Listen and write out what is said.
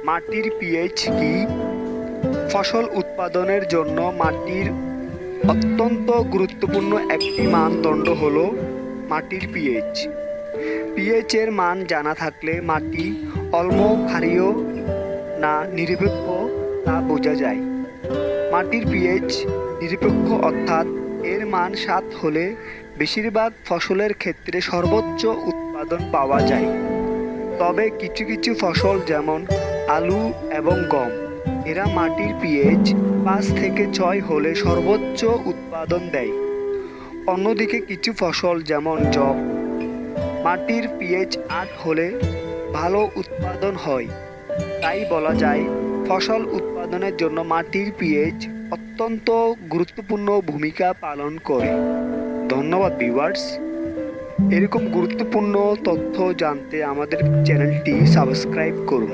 মাটির পিএইচ কি? ফসল উৎপাদনের জন্য মাটির অত্যন্ত গুরুত্বপূর্ণ একটি মানদণ্ড হলো মাটির পিএইচ। পিএইচ এর মান জানা থাকলে মাটি অম্ল, ক্ষারীয় না নিরপেক্ষ তা বোঝা যায়। মাটির পিএইচ নিরপেক্ষ অর্থাৎ এর মান ৭ হলে বেশিরভাগ ফসলের ক্ষেত্রে সর্বোচ্চ উৎপাদন পাওয়া যায়। তবে কিছু কিছু ফসল যেমন আলু এবং গম এরা মাটির পিএইচ ৫ থেকে ৬ হলে সর্বোচ্চ উৎপাদন দেয়। অন্যদিকে কিছু ফসল যেমন যব মাটির পিএইচ ৮ হলে ভালো উৎপাদন হয়। তাই বলা যায় ফসল উৎপাদনের জন্য মাটির পিএইচ অত্যন্ত গুরুত্বপূর্ণ ভূমিকা পালন করে। ধন্যবাদ ভিউয়ার্স। এরকম গুরুত্বপূর্ণ তথ্য জানতে আমাদের চ্যানেলটি সাবস্ক্রাইব করুন।